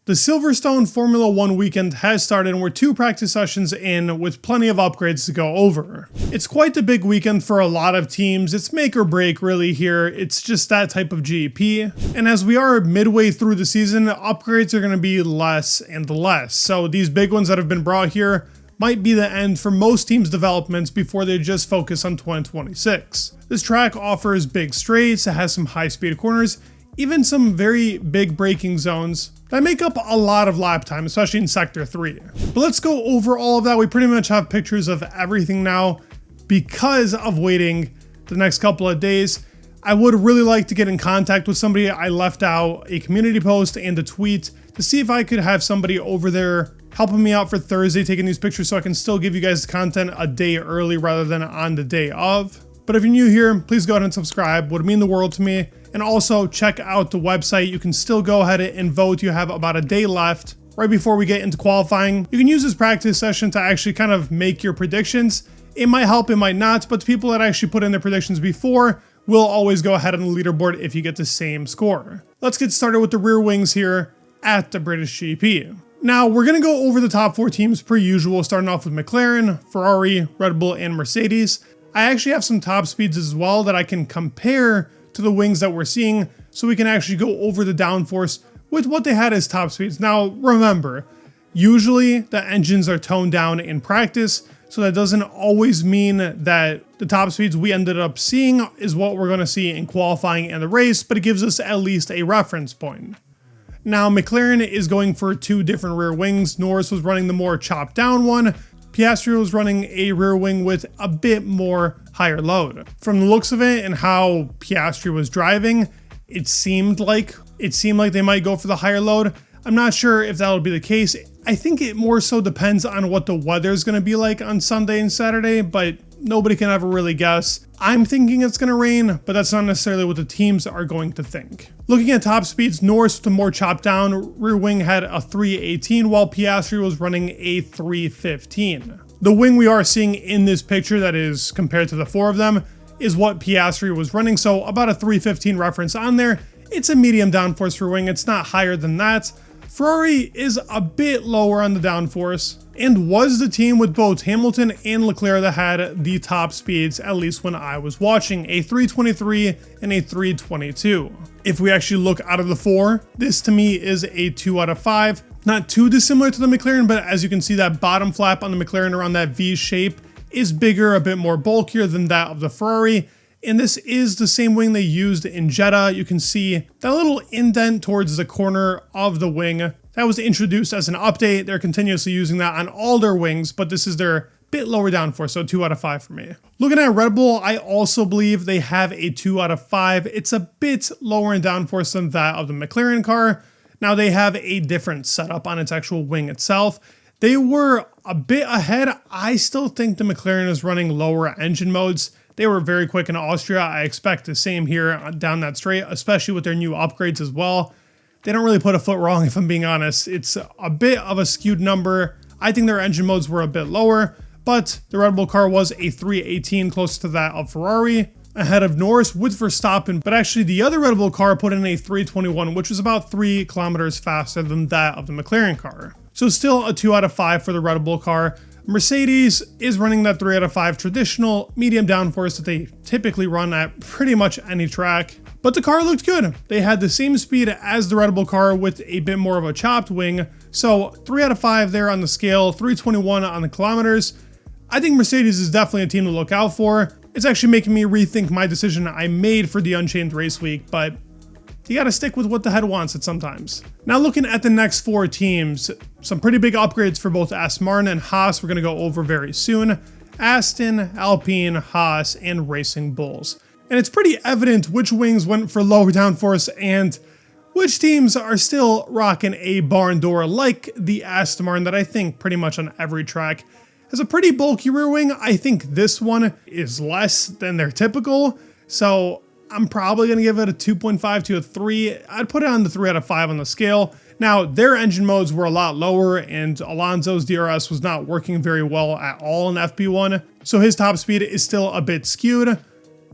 The Silverstone Formula One weekend has started and we're 2 practice sessions in with plenty of upgrades to go over. It's quite the big weekend for a lot of teams. It's make or break really here. It's just that type of GP. And as we are midway through the season, upgrades are going to be less and less. So these big ones that have been brought here might be the end for most teams' developments before they just focus on 2026. This track offers big straights, it has some high-speed corners, even some very big braking zones that make up a lot of lap time, especially in Sector 3. But let's go over all of that. We pretty much have pictures of everything now because of waiting the next couple of days. I would really like to get in contact with somebody. I left out a community post and a tweet to see if I could have somebody over there helping me out for Thursday taking these pictures so I can still give you guys the content a day early rather than on the day of. But if you're new here, please go ahead and subscribe. Would mean the world to me. And also check out the website. You can still go ahead and vote. You have about a day left right before we get into qualifying. You can use this practice session to actually kind of make your predictions. It might help, it might not, but the people that actually put in their predictions before will always go ahead on the leaderboard if you get the same score. Let's get started with the rear wings here at the British GP. Now, we're going to go over the top 4 teams per usual, starting off with McLaren, Ferrari, Red Bull, and Mercedes. I actually have some top speeds as well that I can compare to the wings that we're seeing, so we can actually go over the downforce with what they had as top speeds. Now, remember, usually the engines are toned down in practice, so that doesn't always mean that the top speeds we ended up seeing is what we're going to see in qualifying and the race, but it gives us at least a reference point. Now, McLaren is going for 2 different rear wings. Norris was running the more chopped down one. Piastri was running a rear wing with a bit more higher load. From the looks of it and how Piastri was driving, it seemed like they might go for the higher load. I'm not sure if that'll be the case. I think it more so depends on what the weather is going to be like on Sunday and Saturday, but nobody can ever really guess. I'm thinking it's going to rain, but that's not necessarily what the teams are going to think. Looking at top speeds, Norris with the more chopped down rear wing had a 318, while Piastri was running a 315. The wing we are seeing in this picture that is compared to the 4 of them is what Piastri was running, so about a 315 reference on there. It's a medium downforce rear wing, it's not higher than that. Ferrari is a bit lower on the downforce and was the team with both Hamilton and Leclerc that had the top speeds, at least when I was watching, a 323 and a 322. If we actually look out of the 4, this to me is a 2 out of 5. Not too dissimilar to the McLaren, but as you can see, that bottom flap on the McLaren around that V shape is bigger, a bit more bulkier than that of the Ferrari. And this is the same wing they used in Jeddah. You can see that little indent towards the corner of the wing. That was introduced as an update. They're continuously using that on all their wings, but this is their bit lower downforce, so 2 out of 5 for me. Looking at Red Bull, I also believe they have a 2 out of 5. It's a bit lower in downforce than that of the McLaren car. Now they have a different setup on its actual wing itself. They were a bit ahead. I still think the McLaren is running lower engine modes. They were very quick in Austria. I expect the same here down that straight, especially with their new upgrades as well. They don't really put a foot wrong, if I'm being honest. It's a bit of a skewed number. I think their engine modes were a bit lower, but the Red Bull car was a 318, close to that of Ferrari, ahead of Norris with Verstappen. But actually, the other Red Bull car put in a 321, which was about 3 kilometers faster than that of the McLaren car. So still a 2 out of 5 for the Red Bull car. Mercedes is running that 3 out of 5 traditional medium downforce that they typically run at pretty much any track. But the car looked good. They had the same speed as the Red Bull car with a bit more of a chopped wing. So 3 out of 5 there on the scale, 321 on the kilometers. I think Mercedes is definitely a team to look out for. It's actually making me rethink my decision I made for the Unchained Race Week, but you gotta stick with what the head wants it sometimes. Now looking at the next 4 teams, some pretty big upgrades for both Aston Martin and Haas we're gonna go over very soon. Aston, Alpine, Haas, and Racing Bulls. And it's pretty evident which wings went for lower downforce and which teams are still rocking a barn door like the Aston Martin that I think pretty much on every track has a pretty bulky rear wing. I think this one is less than their typical, so I'm probably going to give it a 2.5 to a 3. I'd put it on the 3 out of 5 on the scale. Now, their engine modes were a lot lower, and Alonso's DRS was not working very well at all in FP1, so his top speed is still a bit skewed.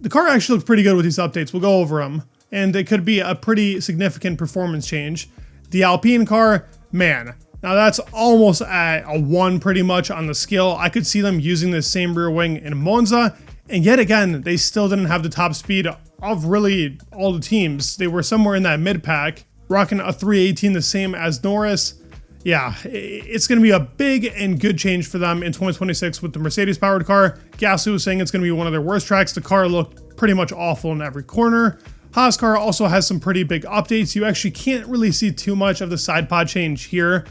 The car actually looks pretty good with these updates. We'll go over them, and it could be a pretty significant performance change. The Alpine car man. Now that's almost at a 1 pretty much on the scale. I could see them using the same rear wing in Monza, and yet again, they still didn't have the top speed of really all the teams. They were somewhere in that mid-pack, rocking a 318 the same as Norris. Yeah, it's going to be a big and good change for them in 2026 with the Mercedes-powered car. Gasly was saying it's going to be one of their worst tracks. The car looked pretty much awful in every corner. Haas car also has some pretty big updates. You actually can't really see too much of the side pod change here,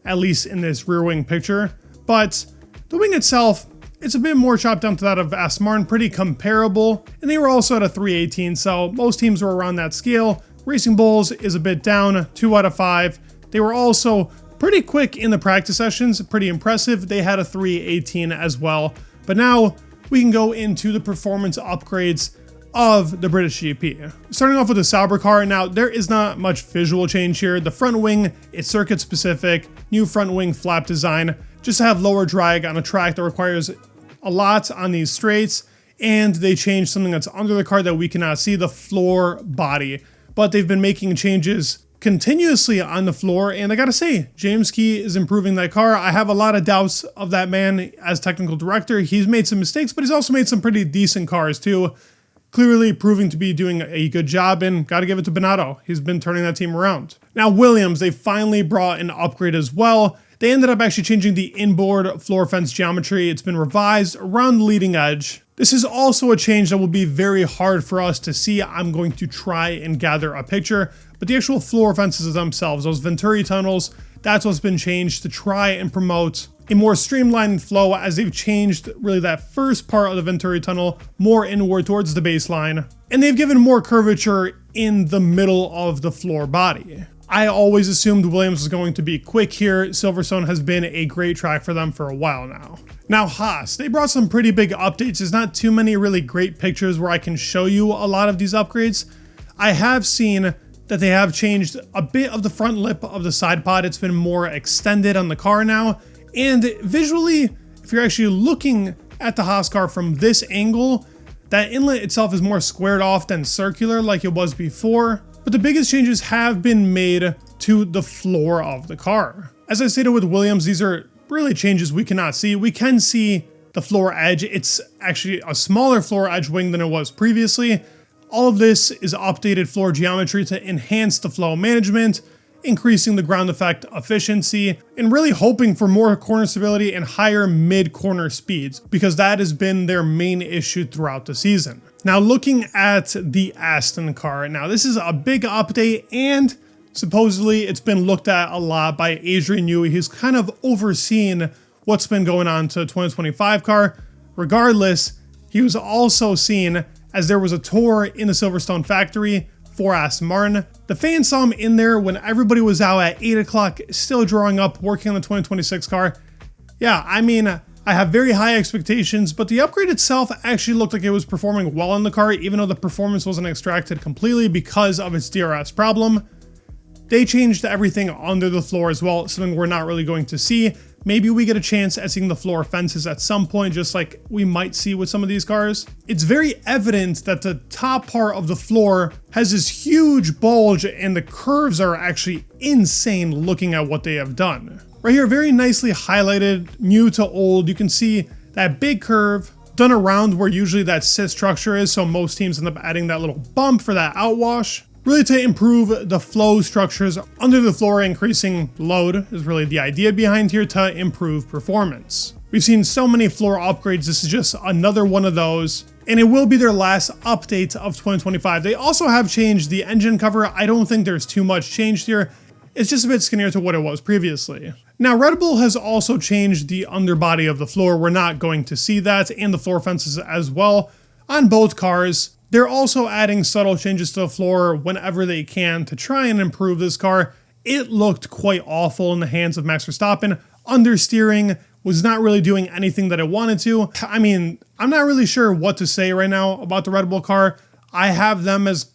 at least in this rear wing picture. But the wing itself, it's a bit more chopped down to that of Aston Martin, pretty comparable. And they were also at a 318, so most teams were around that scale. Racing Bulls is a bit down, 2 out of 5. They were also pretty quick in the practice sessions, pretty impressive. They had a 318 as well. But now we can go into the performance upgrades of the British GP. Starting off with the Sauber car, now there is not much visual change here. The front wing, it's circuit specific, new front wing flap design, just to have lower drag on a track that requires a lot on these straights. And they changed something that's under the car that we cannot see, the floor body. But they've been making changes continuously on the floor, and I gotta say, James Key is improving that car. I have a lot of doubts of that man as technical director. He's made some mistakes, but he's also made some pretty decent cars too. Clearly proving to be doing a good job, and gotta give it to Binotto. He's been turning that team around. Now Williams, they finally brought an upgrade as well. They ended up actually changing the inboard floor fence geometry. It's been revised around the leading edge. This is also a change that will be very hard for us to see. I'm going to try and gather a picture, but the actual floor fences themselves, those Venturi tunnels, that's what's been changed to try and promote a more streamlined flow, as they've changed really that first part of the Venturi tunnel more inward towards the baseline, and they've given more curvature in the middle of the floor body. I always assumed Williams was going to be quick here. Silverstone has been a great track for them for a while now. Now Haas, they brought some pretty big updates. There's not too many really great pictures where I can show you a lot of these upgrades. I have seen that they have changed a bit of the front lip of the side pod. It's been more extended on the car now. And visually, if you're actually looking at the Haas car from this angle, that inlet itself is more squared off than circular like it was before. But the biggest changes have been made to the floor of the car. As I stated with Williams, these are really changes we cannot see. We can see the floor edge. It's actually a smaller floor edge wing than it was previously. All of this is updated floor geometry to enhance the flow management, increasing the ground effect efficiency, and really hoping for more corner stability and higher mid-corner speeds, because that has been their main issue throughout the season. Now looking at the Aston car, now this is a big update, and supposedly it's been looked at a lot by Adrian Newey. He's kind of overseen what's been going on to the 2025 car. Regardless, he was also seen as there was a tour in the Silverstone factory for Aston Martin. The fans saw him in there when everybody was out at 8 o'clock, still drawing up, working on the 2026 car. Yeah, I mean, I have very high expectations, but the upgrade itself actually looked like it was performing well in the car, even though the performance wasn't extracted completely because of its DRS problem. They changed everything under the floor as well, something we're not really going to see. Maybe we get a chance at seeing the floor fences at some point, just like we might see with some of these cars. It's very evident that the top part of the floor has this huge bulge, and the curves are actually insane looking at what they have done. Right here, very nicely highlighted, new to old. You can see that big curve done around where usually that sit structure is, so most teams end up adding that little bump for that outwash. Really to improve the flow structures under the floor. Increasing load is really the idea behind here to improve performance. We've seen so many floor upgrades. This is just another one of those, and it will be their last update of 2025. They also have changed the engine cover. I don't think there's too much changed here. It's just a bit skinnier to what it was previously. Now, Red Bull has also changed the underbody of the floor. We're not going to see that, and the floor fences as well on both cars. They're also adding subtle changes to the floor whenever they can to try and improve this car. It looked quite awful in the hands of Max Verstappen. Understeering was not really doing anything that it wanted to. I mean, I'm not really sure what to say right now about the Red Bull car. I have them as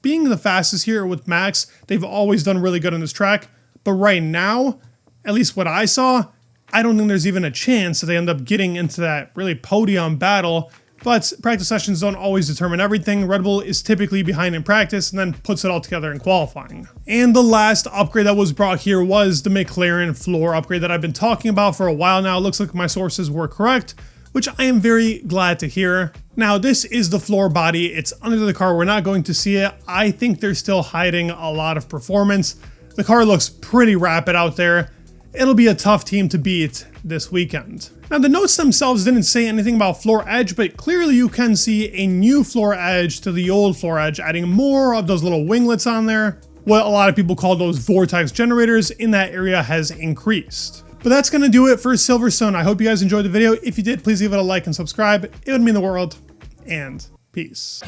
being the fastest here with Max. They've always done really good on this track. But right now, at least what I saw, I don't think there's even a chance that they end up getting into that really podium battle. But practice sessions don't always determine everything. Red Bull is typically behind in practice and then puts it all together in qualifying. And the last upgrade that was brought here was the McLaren floor upgrade that I've been talking about for a while now. It looks like my sources were correct, which I am very glad to hear. Now, this is the floor body. It's under the car. We're not going to see it. I think they're still hiding a lot of performance. The car looks pretty rapid out there. It'll be a tough team to beat this weekend. Now, the notes themselves didn't say anything about floor edge, but clearly you can see a new floor edge to the old floor edge, adding more of those little winglets on there. What a lot of people call those vortex generators in that area has increased. But that's going to do it for Silverstone. I hope you guys enjoyed the video. If you did, please leave it a like and subscribe. It would mean the world. And peace.